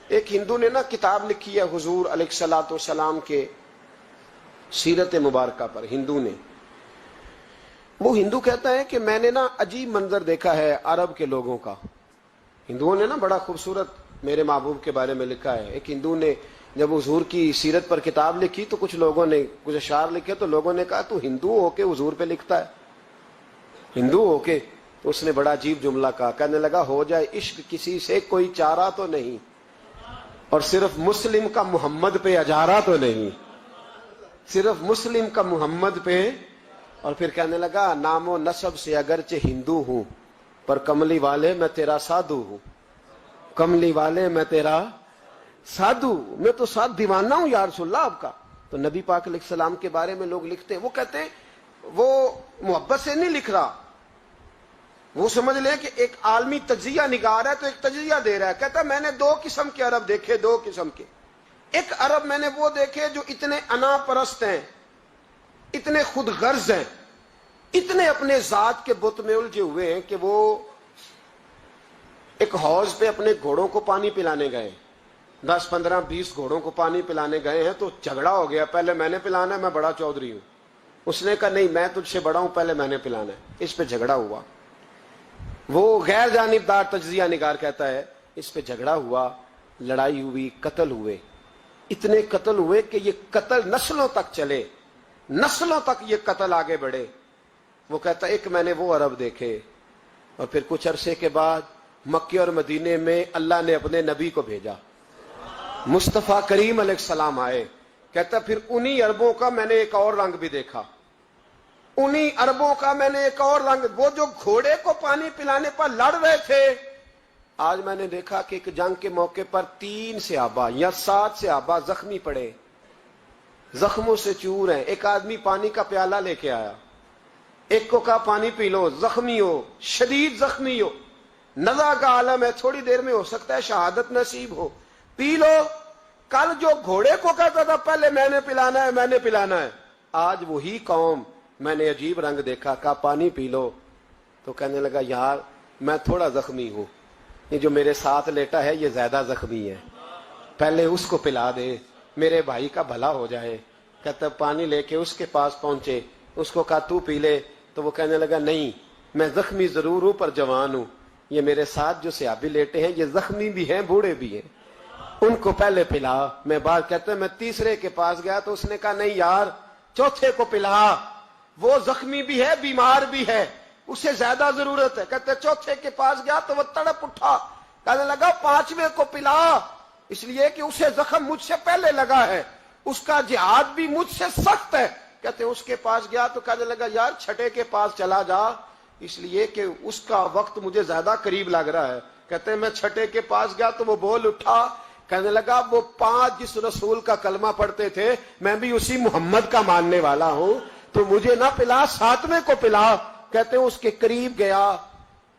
ایک ہندو نے نا کتاب لکھی ہے حضور علیہ الصلوۃ والسلام کے سیرت مبارکہ پر، ہندو نے، وہ ہندو کہتا ہے کہ میں نے نا عجیب منظر دیکھا ہے عرب کے لوگوں کا۔ ہندوؤں نے نا بڑا خوبصورت میرے محبوب کے بارے میں لکھا ہے۔ ایک ہندو نے جب حضور کی سیرت پر کتاب لکھی تو کچھ لوگوں نے کچھ اشعار لکھے، تو لوگوں نے کہا تو ہندو ہو کے حضور پہ لکھتا ہے، ہندو ہو کے؟ تو اس نے بڑا عجیب جملہ کہا، کہنے لگا ہو جائے عشق کسی سے کوئی چارہ تو نہیں، اور صرف مسلم کا محمد پہ اجارہ تو نہیں، صرف مسلم کا محمد پہ۔ اور پھر کہنے لگا نام و نسب سے اگرچہ ہندو ہوں پر کملی والے میں تیرا سادھو ہوں، کملی والے میں تیرا سادھو، میں تو ساتھ دیوانہ ہوں یا رسول اللہ آپ کا۔ تو نبی پاک علیہ السلام کے بارے میں لوگ لکھتے ہیں، وہ کہتے ہیں وہ محبت سے نہیں لکھ رہا، وہ سمجھ لیں کہ ایک عالمی تجزیہ نگار ہے تو ایک تجزیہ دے رہا ہے۔ کہتا ہے میں نے دو قسم کے عرب دیکھے، دو قسم کے۔ ایک عرب میں نے وہ دیکھے جو اتنے انا پرست ہیں، اتنے خود غرض ہیں، اتنے اپنے ذات کے بت میں الجھے ہوئے ہیں کہ وہ ایک حوض پہ اپنے گھوڑوں کو پانی پلانے گئے، 10 15 20 گھوڑوں کو پانی پلانے گئے ہیں، تو جھگڑا ہو گیا، پہلے میں نے پلانا ہے، میں بڑا چودھری ہوں۔ اس نے کہا نہیں میں تجھ سے بڑا ہوں، پہلے میں نے پلانا ہے۔ اس پہ جھگڑا ہوا، وہ غیر جانبدار تجزیہ نگار کہتا ہے اس پہ جھگڑا ہوا، لڑائی ہوئی، قتل ہوئے، اتنے قتل ہوئے کہ یہ قتل نسلوں تک چلے، نسلوں تک یہ قتل آگے بڑھے۔ وہ کہتا ہے ایک میں نے وہ عرب دیکھے، اور پھر کچھ عرصے کے بعد مکے اور مدینے میں اللہ نے اپنے نبی کو بھیجا، مصطفیٰ کریم علیہ السلام آئے۔ کہتا پھر انہی عربوں کا میں نے ایک اور رنگ بھی دیکھا، انہی عربوں کا میں نے ایک اور رنگ، وہ جو گھوڑے کو پانی پلانے پر لڑ رہے تھے، آج میں نے دیکھا کہ ایک جنگ کے موقع پر 3 صحابہ یا 7 صحابہ زخمی پڑے، زخموں سے چور ہیں۔ ایک آدمی پانی کا پیالہ لے کے آیا، ایک کو کہا پانی پی لو، زخمی ہو، شدید زخمی ہو، نزع کا عالم ہے، تھوڑی دیر میں ہو سکتا ہے شہادت نصیب ہو، پی لو۔ کل جو گھوڑے کو کہتا تھا پہلے میں نے پلانا ہے، میں نے پلانا ہے، آج وہی قوم میں نے عجیب رنگ دیکھا، کہا پانی پی لو۔ تو کہنے لگا یار میں تھوڑا زخمی ہوں، یہ جو میرے ساتھ لیٹا ہے یہ زیادہ زخمی ہے، پہلے اس کو پلا دے، میرے بھائی کا بھلا ہو جائے۔ کہتا پانی لے کے اس کے پاس پہنچے، اس کو کہا تو پی لے، تو وہ کہنے لگا نہیں میں زخمی ضرور ہوں پر جوان ہوں، یہ میرے ساتھ جو صحابی لیٹے ہیں یہ زخمی بھی ہیں بوڑھے بھی ہیں، ان کو پہلے پلا۔ میں بات کہتے ہیں میں تیسرے کے پاس گیا تو اس نے کہا نہیں یار چوتھے کو پلا، وہ زخمی بھی ہے بیمار بھی ہے، اسے زیادہ ضرورت ہے۔ کہتے چوتھے کے پاس گیا تو وہ تڑپ اٹھا، کہنے لگا 5ویں کو پلا، اس لیے کہ اسے زخم مجھ سے پہلے لگا ہے، اس کا جہاد بھی مجھ سے سخت ہے۔ کہتے اس کے پاس گیا تو کہنے لگا یار 6 کے پاس چلا جا، اس لیے کہ اس کا وقت مجھے زیادہ قریب لگ رہا ہے۔ کہتے ہیں میں 6 کے پاس گیا تو وہ بول اٹھا، کہنے لگا وہ 5 جس رسول کا کلمہ پڑھتے تھے میں بھی اسی محمد کا ماننے والا ہوں، تو مجھے نہ پلا 7ویں کو پلا۔ کہتے ہیں اس کے قریب گیا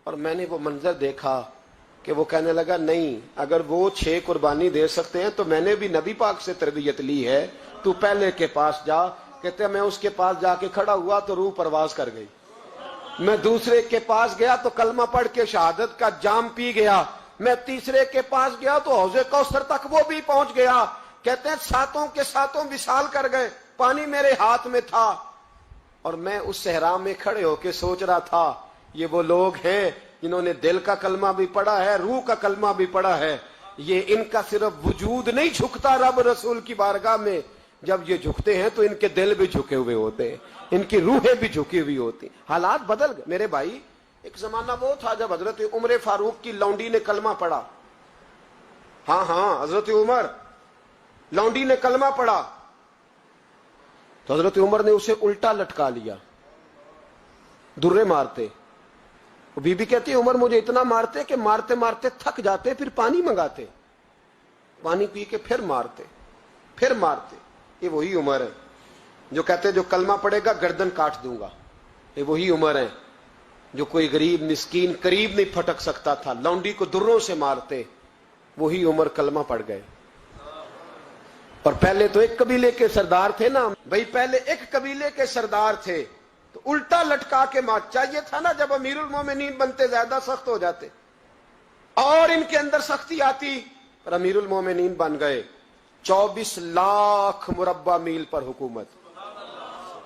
اور میں نے وہ منظر دیکھا کہ وہ کہنے لگا نہیں اگر وہ 6 قربانی دے سکتے ہیں تو میں نے بھی نبی پاک سے تربیت لی ہے، تو پہلے کے پاس جا۔ کہتے ہیں میں اس کے پاس جا کے کھڑا ہوا تو روح پرواز کر گئی، میں دوسرے کے پاس گیا تو کلمہ پڑھ کے شہادت کا جام پی گیا، میں تیسرے کے پاس گیا تو حوض کوثر تک وہ بھی پہنچ گیا۔ کہتے ہیں 7 کے 7 وصال کر گئے، پانی میرے ہاتھ میں تھا، اور میں اس صحرا میں کھڑے ہو کے سوچ رہا تھا یہ وہ لوگ ہیں جنہوں نے دل کا کلمہ بھی پڑھا ہے، روح کا کلمہ بھی پڑھا ہے، یہ ان کا صرف وجود نہیں جھکتا رب رسول کی بارگاہ میں، جب یہ جھکتے ہیں تو ان کے دل بھی جھکے ہوئے ہوتے ہیں، ان کی روحیں بھی جھکی ہوئی ہوتی۔ حالات بدل گئے میرے بھائی۔ ایک زمانہ وہ تھا جب حضرت عمر فاروق کی لونڈی نے کلمہ پڑھا، ہاں حضرت عمر لونڈی نے کلمہ پڑھا تو حضرت عمر نے اسے الٹا لٹکا لیا، درے مارتے۔ بی بی کہتی عمر مجھے اتنا مارتے کہ مارتے مارتے تھک جاتے، پھر پانی منگاتے، پانی پی کے پھر مارتے۔ یہ وہی عمر ہے جو کہتے جو کلمہ پڑے گا گردن کاٹ دوں گا، یہ وہی عمر ہے جو کوئی غریب مسکین قریب نہیں پھٹک سکتا تھا، لونڈی کو دروں سے مارتے، وہی عمر کلمہ پڑ گئے۔ اور پہلے تو ایک قبیلے کے سردار تھے نا بھائی، پہلے ایک قبیلے کے سردار تھے تو الٹا لٹکا کے مار، چاہیے تھا نا جب امیر المومنین بنتے زیادہ سخت ہو جاتے، اور ان کے اندر سختی آتی، اور امیر المومنین بن گئے. 24 لاکھ مربع میل پر حکومت,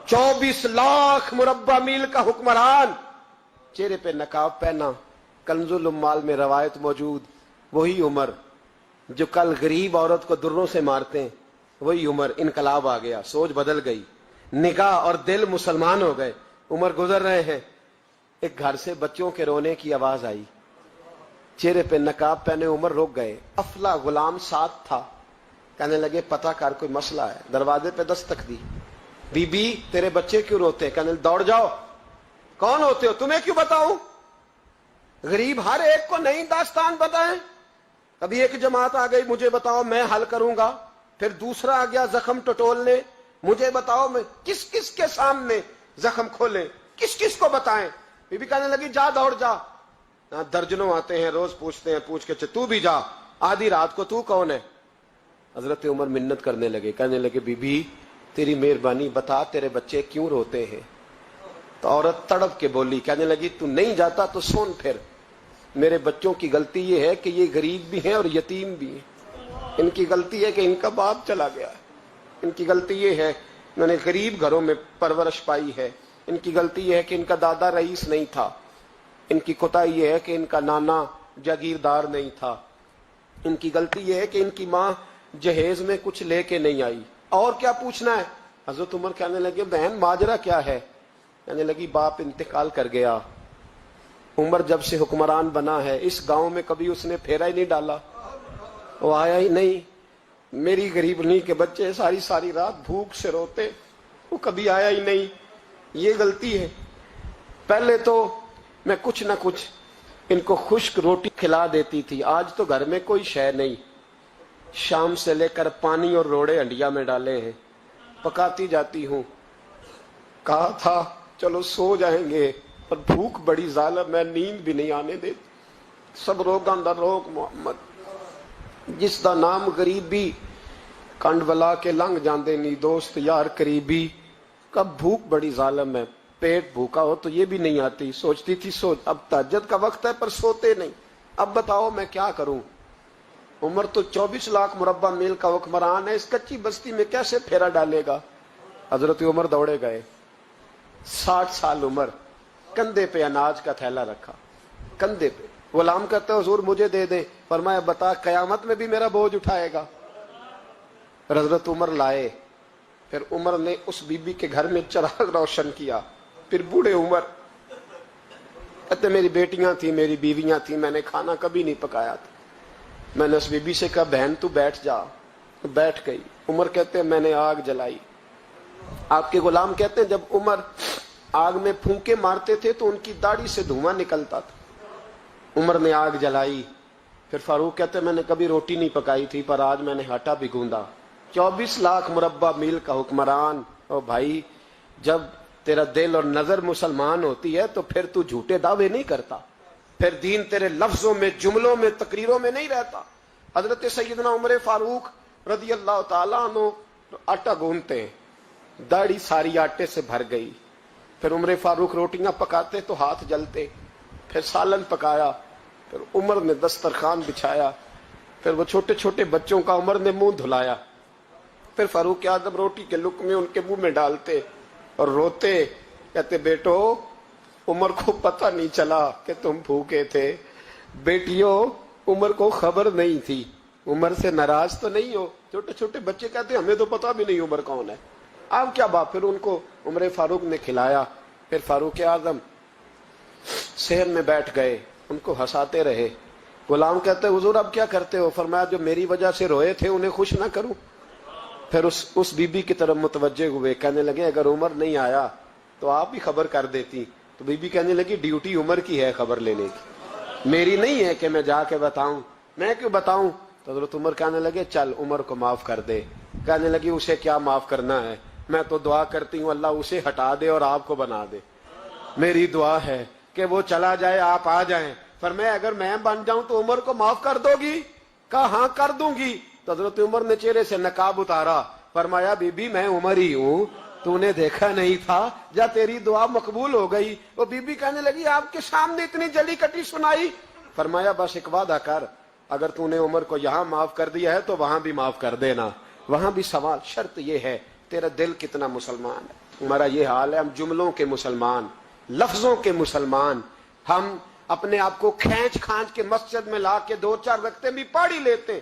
24 لاکھ مربع میل کا حکمران, چہرے پہ نقاب پہنا. کنز الاموال میں روایت موجود, وہی عمر جو کل غریب عورت کو دروں سے مارتے ہیں, وہی عمر. انقلاب آ گیا, سوچ بدل گئی, نگاہ اور دل مسلمان ہو گئے. عمر گزر رہے ہیں, ایک گھر سے بچوں کے رونے کی آواز آئی. چہرے پہ نقاب پہنے عمر رک گئے. افلا غلام ساتھ تھا. کہنے لگے پتہ کر کوئی مسئلہ ہے. دروازے پہ دستک دی. بی بی تیرے بچے کیوں روتے؟ کہنے دوڑ جاؤ. کون ہوتے ہو؟ تمہیں کیوں بتاؤں؟ غریب ہر ایک کو نئی داستان بتائیں. کبھی ایک جماعت آ گئی, مجھے بتاؤ میں حل کروں گا. پھر دوسرا آ گیا زخم ٹٹولنے, مجھے بتاؤ میں کس کس کے سامنے زخم کھولیں, کس کس کو بتائیں. بی بی کہنے لگی جا دوڑ جا. درجنوں آتے ہیں روز, پوچھتے ہیں, پوچھ کے تو بھی جا. آدھی رات کو تو کون ہے؟ حضرت عمر منت کرنے لگے, کہنے لگے بی بی تیری مہربانی بتا تیرے بچے کیوں روتے ہیں. تو عورت تڑپ کے بولی, کہنے لگی تو نہیں جاتا تو سن پھر. میرے بچوں کی غلطی یہ ہے کہ یہ غریب بھی ہیں اور یتیم بھی ہیں. ان کی غلطی ہے کہ ان کا باپ چلا گیا ہے. ان کی غلطی یہ ہے انہوں نے غریب گھروں میں پرورش پائی ہے. ان کی غلطی یہ ہے کہ ان کا دادا رئیس نہیں تھا. ان کی کوتاہی یہ ہے کہ ان کا نانا جاگیردار نہیں تھا. ان کی غلطی یہ ہے کہ ان کی ماں جہیز میں کچھ لے کے نہیں آئی. اور کیا پوچھنا ہے؟ حضرت عمر کہنے لگے بہن ماجرا کیا ہے؟ کہنے لگی باپ انتقال کر گیا. عمر جب سے حکمران بنا ہے اس گاؤں میں کبھی اس نے پھیرا ہی نہیں ڈالا, وہ آیا ہی نہیں. میری غریبنی کے بچے ساری ساری رات بھوک سے روتے, وہ کبھی آیا ہی نہیں. یہ غلطی ہے. پہلے تو میں کچھ نہ کچھ ان کو خشک روٹی کھلا دیتی تھی, آج تو گھر میں کوئی شے نہیں. شام سے لے کر پانی اور روڑے ہنڈیا میں ڈالے ہیں, پکاتی جاتی ہوں. کہا تھا چلو سو جائیں گے, پر بھوک بڑی ظالم ہے, نیند بھی نہیں آنے دے. سب روگاں دا روگ محمد, جس دا نام غریبی, کنڈ ولا کے لنگ جاندے نی دوست یار قریبی. کب بھوک بڑی ظالم ہے, پیٹ بھوکا ہو تو یہ بھی نہیں آتی. سوچتی تھی سو, اب تہجد کا وقت ہے پر سوتے نہیں. اب بتاؤ میں کیا کروں. عمر تو 24 لاکھ مربع میل کا حکمران ہے, اس کچی بستی میں کیسے پھیرا ڈالے گا. حضرت عمر دوڑے گئے. 60 سال عمر, کندھے پہ اناج کا تھیلا رکھا, کندھے پہ. غلام کہتے حضور مجھے دے دیں. فرمایا بتا قیامت میں بھی میرا بوجھ اٹھائے گا. حضرت عمر لائے. پھر عمر نے اس بی بی کے گھر میں چراغ روشن کیا. پھر بوڑھے عمر کہتے میری بیٹیاں تھیں, میری بیویاں تھیں, میں نے کھانا کبھی نہیں پکایا تھا. میں نے اس بی بی سے کہا بہن تو بیٹھ جا. بیٹھ گئی. عمر کہتے ہیں میں نے آگ جلائی. آپ کے غلام کہتے ہیں جب عمر آگ میں پھونکے مارتے تھے تو ان کی داڑھی سے دھواں نکلتا تھا. عمر نے آگ جلائی. پھر فاروق کہتے ہیں میں نے کبھی روٹی نہیں پکائی تھی پر آج میں نے آٹا بھی گوندا. 24 لاکھ مربع میل کا حکمران. او بھائی جب تیرا دل اور نظر مسلمان ہوتی ہے تو پھر تو جھوٹے دعوے نہیں کرتا, پھر دین تیرے لفظوں میں, جملوں میں, تقریروں میں نہیں رہتا. حضرت سیدنا عمر فاروق رضی اللہ تعالیٰ عنہ آٹا گوندتے ہیں, داڑھی ساری آٹے سے بھر گئی. پھر عمر فاروق روٹیاں پکاتے تو ہاتھ جلتے. پھر سالن پکایا. پھر عمر نے دسترخوان بچھایا. پھر وہ چھوٹے چھوٹے بچوں کا عمر نے منہ دھلایا. پھر فاروق اعظم روٹی کے لقمے ان کے منہ میں ڈالتے اور روتے, کہتے بیٹو عمر کو پتہ نہیں چلا کہ تم بھوکے تھے. بیٹیوں عمر کو خبر نہیں تھی. عمر سے ناراض تو نہیں ہو. چھوٹے چھوٹے بچے کہتے ہمیں تو پتہ بھی نہیں عمر کون ہے. آپ کیا بات. پھر ان کو عمر فاروق نے کھلایا. پھر فاروق اعظم صحن میں بیٹھ گئے, ان کو ہنساتے رہے. غلام کہتے حضور اب کیا کرتے ہو؟ فرمایا جو میری وجہ سے روئے تھے انہیں خوش نہ کروں. پھر اس بی بی کی طرف متوجہ ہوئے, کہنے لگے اگر عمر نہیں آیا تو آپ ہی خبر کر دیتی. تو بی بی کہنے لگی ڈیوٹی عمر کی ہے خبر لینے کی, میری نہیں ہے کہ میں جا کے بتاؤں. میں کیوں بتاؤں؟ تو حضرت عمر کہنے لگے چل عمر کو معاف کر دے. کہنے لگی اسے کیا معاف کرنا ہے, میں تو دعا کرتی ہوں اللہ اسے ہٹا دے اور آپ کو بنا دے. میری دعا ہے کہ وہ چلا جائے آپ آ جائیں. فرمایا اگر میں بن جاؤں تو عمر کو معاف کر دو گی؟ کہا ہاں کر دوں گی. تو حضرت عمر نے چہرے سے نقاب اتارا. فرمایا بی بی میں عمر ہی ہوں, تو نے دیکھا نہیں تھا, جا تیری دعا مقبول ہو گئی. وہ بی بی کہنے لگی آپ کے سامنے اتنی جلی کٹی سنائی. فرمایا بس ایک وعدہ کر, اگر تو نے عمر کو یہاں معاف کر دیا ہے تو وہاں بھی معاف کر دینا. وہاں بھی سوال, شرط یہ ہے تیرا دل کتنا مسلمان ہے. ہمارا یہ حال ہے, ہم جملوں کے مسلمان, لفظوں کے مسلمان, ہم اپنے آپ کو کھینچ کھانچ کے مسجد میں لا کے 2-4 رکھتے بھی پڑھ ہی لیتے,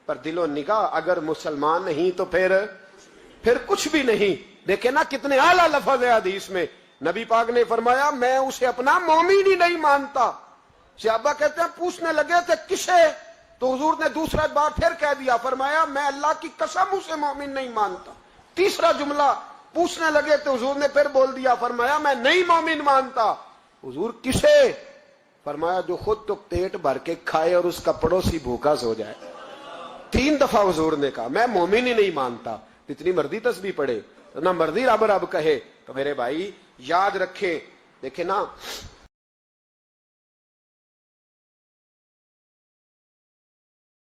پر دل و نگاہ اگر مسلمان نہیں تو پھر کچھ بھی نہیں. دیکھیں نا کتنے اعلیٰ لفظ ہے حدیث میں. نبی پاک نے فرمایا میں اسے اپنا مومن ہی نہیں مانتا. صحابہ کہتے ہیں پوچھنے لگے تھے کسے, تو حضور نے دوسرا بار پھر کہہ دیا, فرمایا میں اللہ کی قسم اسے مومن نہیں مانتا. تیسرا جملہ پوچھنے لگے تو حضور نے پھر بول دیا, فرمایا میں نہیں مومن مانتا. حضور کسے؟ فرمایا جو خود تو پیٹ بھر کے کھائے اور اس کا پڑوسی بھوکا سو جائے. 3 دفعہ حضور نے کہا میں مومن ہی نہیں مانتا. جتنی مرضی تسبیح پڑھے, نہ مرضی رب رب کہے, تو میرے بھائی یاد رکھیں. دیکھیں نا